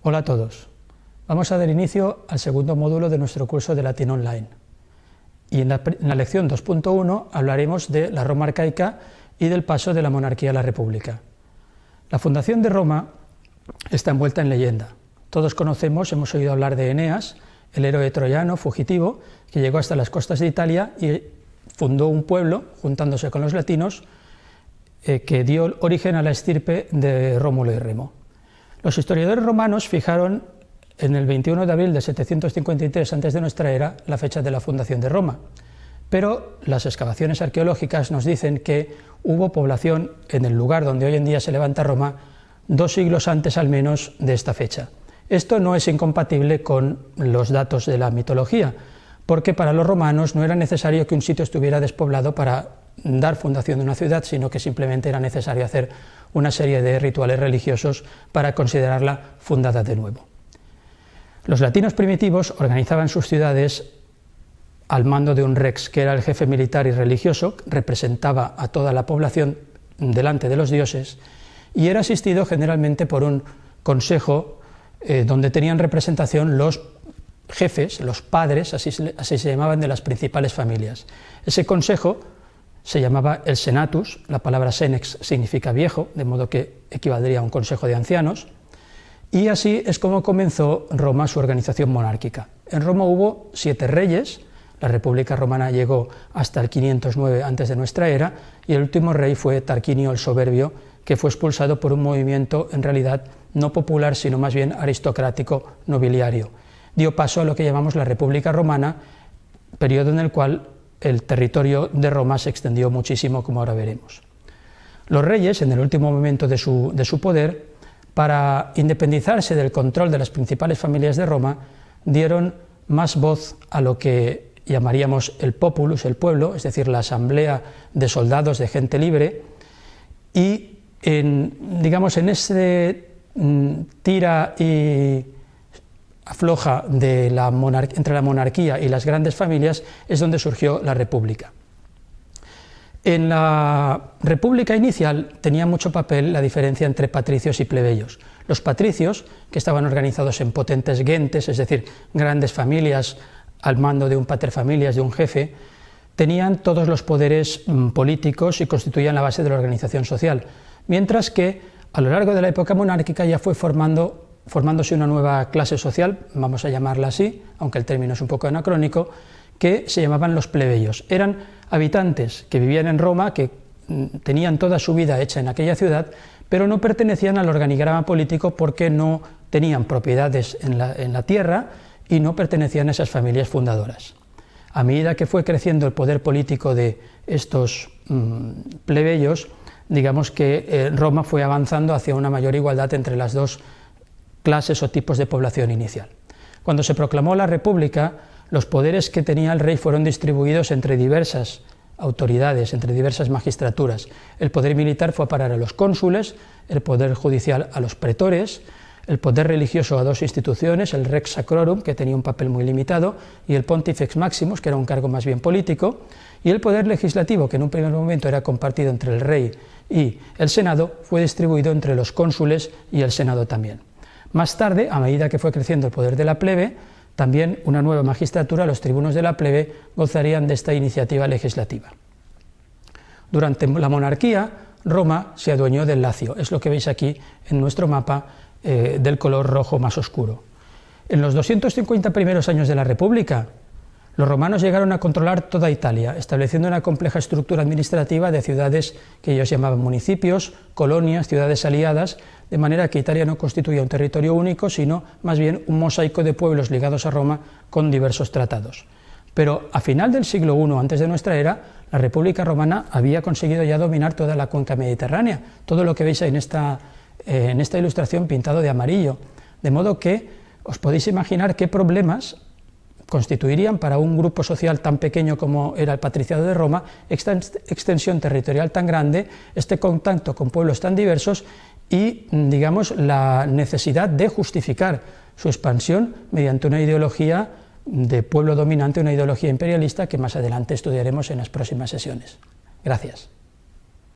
Hola a todos. Vamos a dar inicio al segundo módulo de nuestro curso de latín online. Y en la lección 2.1 hablaremos de la Roma arcaica y del paso de la monarquía a la república. La fundación de Roma está envuelta en leyenda. Todos conocemos, hemos oído hablar de Eneas, el héroe troyano fugitivo que llegó hasta las costas de Italia y fundó un pueblo, juntándose con los latinos, que dio origen a la estirpe de Rómulo y Remo. Los historiadores romanos fijaron en el 21 de abril de 753 a.C. de nuestra era la fecha de la fundación de Roma, pero las excavaciones arqueológicas nos dicen que hubo población en el lugar donde hoy en día se levanta Roma 2 siglos antes al menos de esta fecha. Esto no es incompatible con los datos de la mitología, porque para los romanos no era necesario que un sitio estuviera despoblado para dar fundación de una ciudad, sino que simplemente era necesario hacer una serie de rituales religiosos para considerarla fundada de nuevo. Los latinos primitivos organizaban sus ciudades al mando de un rex, que era el jefe militar y religioso, representaba a toda la población delante de los dioses, y era asistido generalmente por un consejo donde tenían representación los jefes, los padres, así se llamaban, de las principales familias. Ese consejo se llamaba el senatus, la palabra senex significa viejo, de modo que equivaldría a un consejo de ancianos, y así es como comenzó Roma su organización monárquica. En Roma hubo 7 reyes, la República Romana llegó hasta el 509 antes de nuestra era, y el último rey fue Tarquinio el Soberbio, que fue expulsado por un movimiento en realidad no popular, sino más bien aristocrático nobiliario. Dio paso a lo que llamamos la República Romana, periodo en el cual el territorio de Roma se extendió muchísimo, como ahora veremos. Los reyes, en el último momento de su poder, para independizarse del control de las principales familias de Roma, dieron más voz a lo que llamaríamos el populus, el pueblo, es decir, la asamblea de soldados, de gente libre, y en ese tira y afloja de entre la monarquía y las grandes familias es donde surgió la república. En la república inicial tenía mucho papel la diferencia entre patricios y plebeyos. Los patricios, que estaban organizados en potentes gentes, es decir, grandes familias al mando de un paterfamilias, de un jefe, tenían todos los poderes políticos y constituían la base de la organización social, mientras que a lo largo de la época monárquica ya fue formándose una nueva clase social, vamos a llamarla así, aunque el término es un poco anacrónico, que se llamaban los plebeyos. Eran habitantes que vivían en Roma, que tenían toda su vida hecha en aquella ciudad, pero no pertenecían al organigrama político porque no tenían propiedades en la tierra y no pertenecían a esas familias fundadoras. A medida que fue creciendo el poder político de estos plebeyos, digamos que Roma fue avanzando hacia una mayor igualdad entre las dos clases o tipos de población inicial. Cuando se proclamó la República, los poderes que tenía el rey fueron distribuidos entre diversas autoridades, entre diversas magistraturas. El poder militar fue a parar a los cónsules, el poder judicial a los pretores, el poder religioso a 2 instituciones, el Rex Sacrorum, que tenía un papel muy limitado, y el Pontifex Maximus, que era un cargo más bien político, y el poder legislativo, que en un primer momento era compartido entre el rey y el Senado, fue distribuido entre los cónsules y el Senado también. Más tarde, a medida que fue creciendo el poder de la plebe, también una nueva magistratura, los tribunos de la plebe, gozarían de esta iniciativa legislativa. Durante la monarquía, Roma se adueñó del Lacio, es lo que veis aquí en nuestro mapa del color rojo más oscuro. En los 250 primeros años de la República, los romanos llegaron a controlar toda Italia, estableciendo una compleja estructura administrativa de ciudades que ellos llamaban municipios, colonias, ciudades aliadas, de manera que Italia no constituía un territorio único, sino más bien un mosaico de pueblos ligados a Roma con diversos tratados. Pero a final del siglo I antes de nuestra era, la República Romana había conseguido ya dominar toda la cuenca mediterránea, todo lo que veis en esta ilustración pintado de amarillo, de modo que os podéis imaginar qué problemas constituirían para un grupo social tan pequeño como era el patriciado de Roma esta extensión territorial tan grande, este contacto con pueblos tan diversos y, la necesidad de justificar su expansión mediante una ideología de pueblo dominante, una ideología imperialista que más adelante estudiaremos en las próximas sesiones. Gracias.